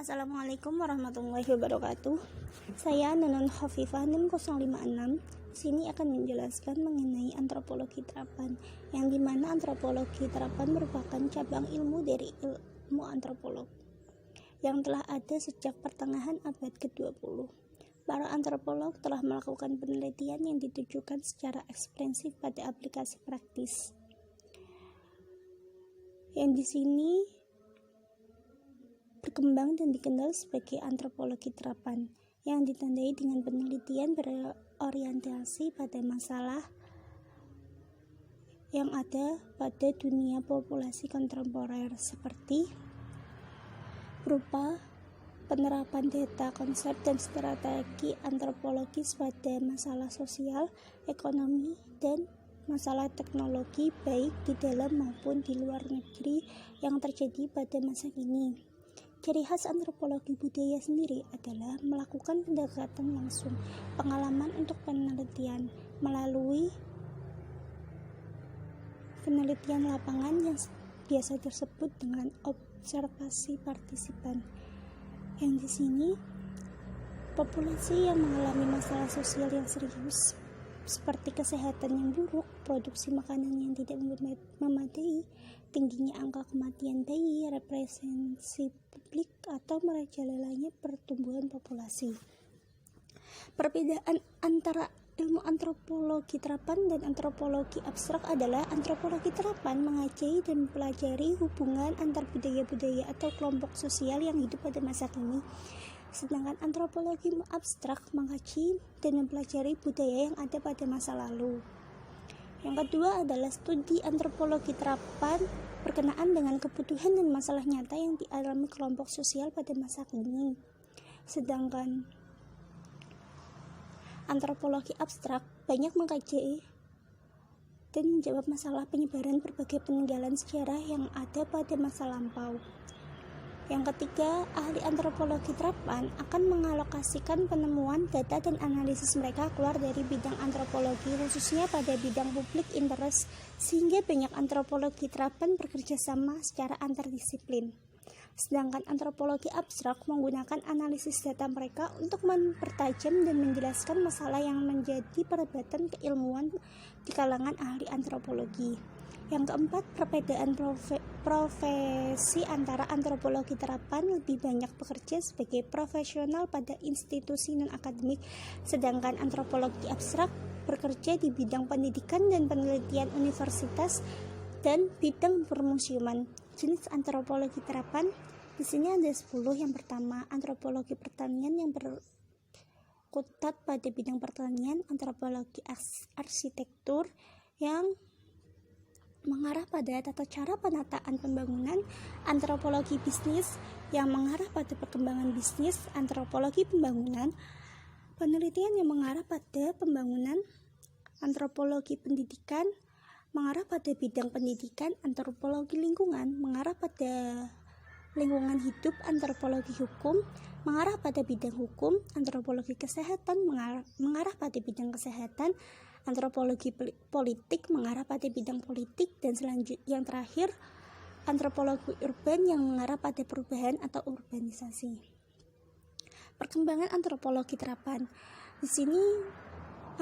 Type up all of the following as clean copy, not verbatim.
Assalamualaikum warahmatullahi wabarakatuh. Saya Nunun Khafifah NIM 056. Sini akan menjelaskan mengenai antropologi terapan, yang dimana antropologi terapan merupakan cabang ilmu dari ilmu antropolog yang telah ada sejak pertengahan abad ke-20. Para antropolog telah melakukan penelitian yang ditujukan secara eksprensif pada aplikasi praktis. Yang di sini berkembang dan dikenal sebagai antropologi terapan, yang ditandai dengan penelitian berorientasi pada masalah yang ada pada dunia populasi kontemporer, seperti berupa penerapan data, konsep, dan strategi antropologis pada masalah sosial, ekonomi, dan masalah teknologi baik di dalam maupun di luar negeri yang terjadi pada masa kini. Ciri khas antropologi budaya sendiri adalah melakukan pendekatan langsung pengalaman untuk penelitian melalui penelitian lapangan yang biasa disebut dengan observasi partisipan. Yang di sini populasi yang mengalami masalah sosial yang serius seperti kesehatan yang buruk, produksi makanan yang tidak memadai, tingginya angka kematian bayi, representasi publik, atau merajalelanya pertumbuhan populasi. Perbedaan antara ilmu antropologi terapan dan antropologi abstrak adalah antropologi terapan mengajari dan mempelajari hubungan antar budaya-budaya atau kelompok sosial yang hidup pada masa kini. Sedangkan antropologi abstrak mengkaji dan mempelajari budaya yang ada pada masa lalu. Yang kedua adalah studi antropologi terapan berkenaan dengan kebutuhan dan masalah nyata yang dialami kelompok sosial pada masa kini. Sedangkan antropologi abstrak banyak mengkaji dan menjawab masalah penyebaran berbagai peninggalan sejarah yang ada pada masa lampau. Yang ketiga, ahli antropologi terapan akan mengalokasikan penemuan, data, dan analisis mereka keluar dari bidang antropologi, khususnya pada bidang public interest, sehingga banyak antropologi terapan bekerja sama secara antardisiplin. Sedangkan antropologi abstrak menggunakan analisis data mereka untuk mempertajam dan menjelaskan masalah yang menjadi perdebatan keilmuan di kalangan ahli antropologi. Yang keempat, perbedaan profesi antara antropologi terapan lebih banyak bekerja sebagai profesional pada institusi non-akademik, sedangkan antropologi abstrak bekerja di bidang pendidikan dan penelitian universitas dan bidang permusiuman. Jenis antropologi terapan di sini ada 10. Yang pertama, antropologi pertanian yang berkutat pada bidang pertanian, antropologi arsitektur yang mengarah pada tata cara penataan pembangunan, antropologi bisnis yang mengarah pada perkembangan bisnis, antropologi pembangunan, penelitian yang mengarah pada pembangunan, antropologi pendidikan mengarah pada bidang pendidikan, antropologi lingkungan mengarah pada lingkungan hidup, antropologi hukum mengarah pada bidang hukum, antropologi kesehatan mengarah pada bidang kesehatan, antropologi politik mengarah pada bidang politik, dan selanjutnya yang terakhir antropologi urban yang mengarah pada perubahan atau urbanisasi. Perkembangan antropologi terapan. Di sini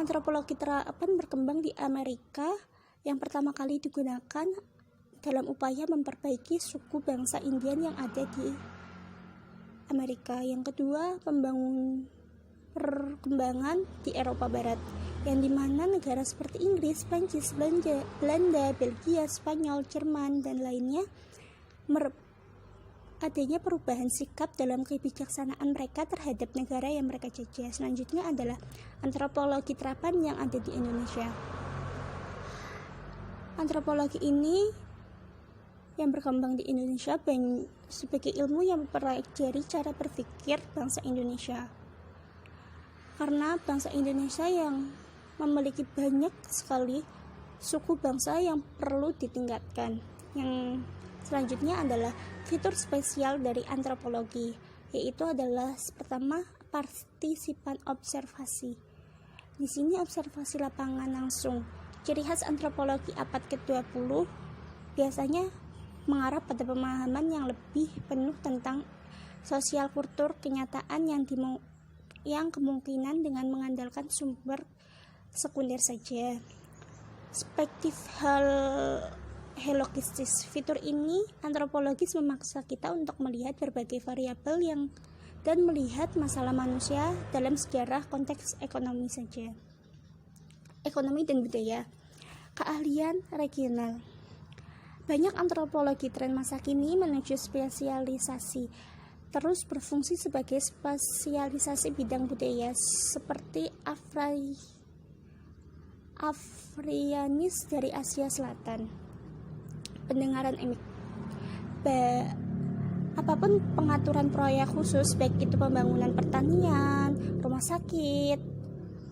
antropologi terapan berkembang di Amerika, yang pertama kali digunakan dalam upaya memperbaiki suku bangsa Indian yang ada di Amerika. Yang kedua, perkembangan di Eropa Barat, yang dimana negara seperti Inggris, Prancis, Belanda, Belgia, Spanyol, Jerman, dan lainnya adanya perubahan sikap dalam kebijaksanaan mereka terhadap negara yang mereka jajah. Selanjutnya adalah antropologi terapan yang ada di Indonesia. Antropologi ini yang berkembang di Indonesia sebagai ilmu yang mempelajari cara berpikir bangsa Indonesia. Karena bangsa Indonesia yang memiliki banyak sekali suku bangsa yang perlu ditingkatkan. Yang selanjutnya adalah fitur spesial dari antropologi, yaitu adalah pertama, partisipan observasi. Di sini observasi lapangan langsung. Ciri khas antropologi abad ke-20 biasanya mengarah pada pemahaman yang lebih penuh tentang sosial kultur kenyataan yang kemungkinan dengan mengandalkan sumber sekunder saja. Perspektif hologistis. Fitur ini antropologis memaksa kita untuk melihat berbagai variabel dan melihat masalah manusia dalam sejarah konteks ekonomi saja. Ekonomi dan budaya. Keahlian regional. Banyak antropologi tren masa kini menuju spesialisasi, terus berfungsi sebagai spesialisasi bidang budaya seperti Afrianis dari Asia Selatan. Pendengaran emik. Apapun pengaturan proyek khusus, baik itu pembangunan pertanian, rumah sakit,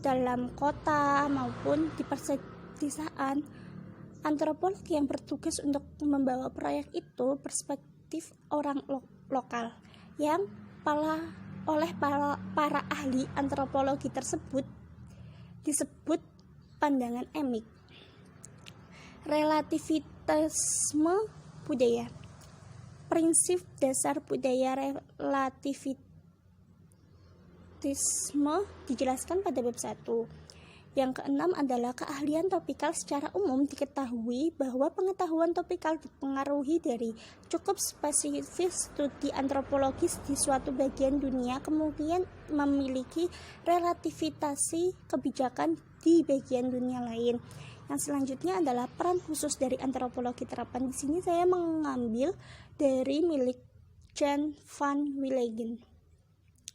dalam kota maupun di pedesaan, antropolog yang bertugas untuk membawa proyek itu perspektif orang lokal yang oleh para ahli antropologi tersebut disebut pandangan emik. Relativitasme budaya. Prinsip dasar budaya relativitasme dijelaskan pada bab 1. Yang keenam adalah keahlian topikal. Secara umum diketahui bahwa pengetahuan topikal dipengaruhi dari cukup spesifik studi antropologis di suatu bagian dunia kemudian memiliki relativitasasi kebijakan di bagian dunia lain. Yang selanjutnya adalah peran khusus dari antropologi terapan. Di sini saya mengambil dari milik Jan van Willegen.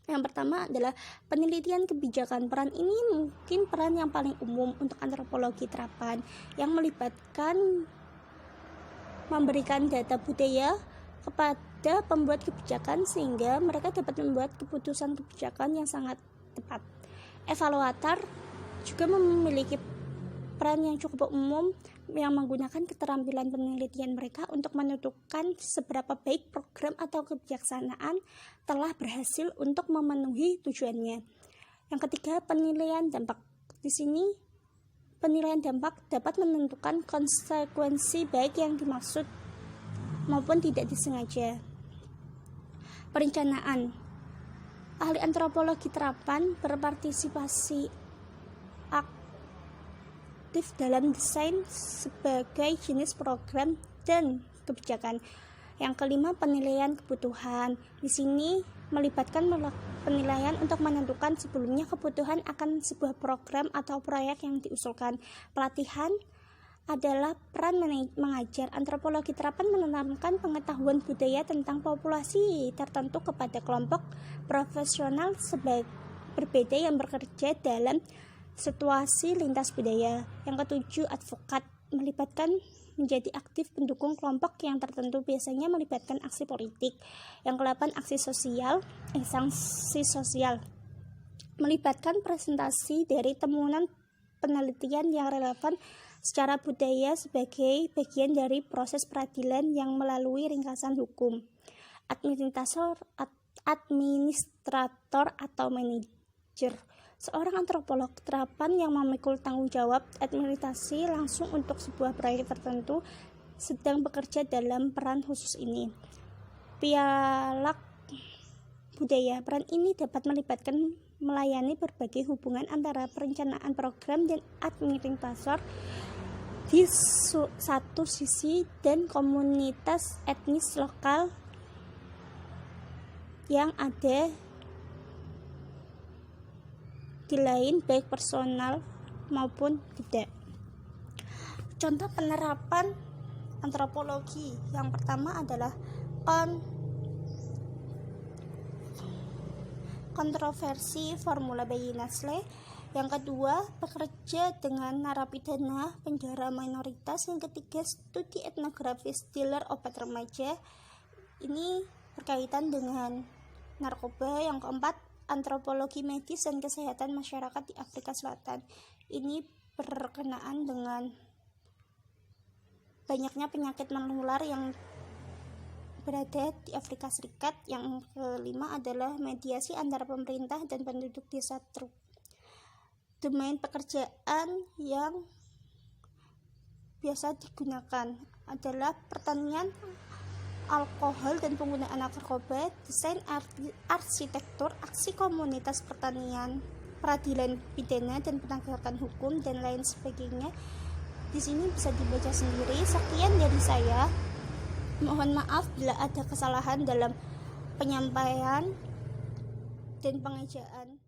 Yang pertama adalah penelitian kebijakan. Peran ini mungkin peran yang paling umum untuk antropologi terapan yang melibatkan memberikan data budaya kepada pembuat kebijakan sehingga mereka dapat membuat keputusan kebijakan yang sangat tepat. Evaluator juga memiliki peran yang cukup umum yang menggunakan keterampilan penelitian mereka untuk menentukan seberapa baik program atau kebijaksanaan telah berhasil untuk memenuhi tujuannya. Yang ketiga, penilaian dampak. Di sini penilaian dampak dapat menentukan konsekuensi baik yang dimaksud maupun tidak disengaja. Perencanaan. Ahli antropologi terapan berpartisipasi aktif dalam desain sebagai jenis program dan kebijakan. Yang kelima, penilaian kebutuhan. Di sini melibatkan penilaian untuk menentukan sebelumnya kebutuhan akan sebuah program atau proyek yang diusulkan. Pelatihan adalah peran mengajar. Antropologi terapan menanamkan pengetahuan budaya tentang populasi tertentu kepada kelompok profesional berbeda yang bekerja dalam situasi lintas budaya. Yang ketujuh, advokat melibatkan menjadi aktif pendukung kelompok yang tertentu, biasanya melibatkan aksi politik. Yang kedelapan, sanksi sosial melibatkan presentasi dari temuan penelitian yang relevan secara budaya sebagai bagian dari proses peradilan yang melalui ringkasan hukum. Administrator atau manajer. Seorang antropolog terapan yang memikul tanggung jawab administrasi langsung untuk sebuah proyek tertentu sedang bekerja dalam peran khusus ini. Pialak budaya. Peran ini dapat melibatkan melayani berbagai hubungan antara perencanaan program dan administrator di satu sisi dan komunitas etnis lokal yang ada di lain, baik personal maupun tidak. Contoh penerapan antropologi yang pertama adalah kontroversi formula Bayi-Nasle. Yang kedua, bekerja dengan narapidana penjara minoritas. Yang ketiga, studi etnografis dealer obat remaja. Ini berkaitan dengan narkoba. Yang keempat, antropologi medis dan kesehatan masyarakat di Afrika Selatan. Ini berkenaan dengan banyaknya penyakit menular yang berada di Afrika Serikat. Yang kelima adalah mediasi antara pemerintah dan penduduk desa Truk. Domain pekerjaan yang biasa digunakan adalah pertanian, alkohol dan penggunaan narkoba, desain arsitektur, aksi komunitas pertanian, peradilan pidana dan penegakan hukum, dan lain sebagainya. Di sini bisa dibaca sendiri. Sekian dari saya. Mohon maaf bila ada kesalahan dalam penyampaian dan pengejaan.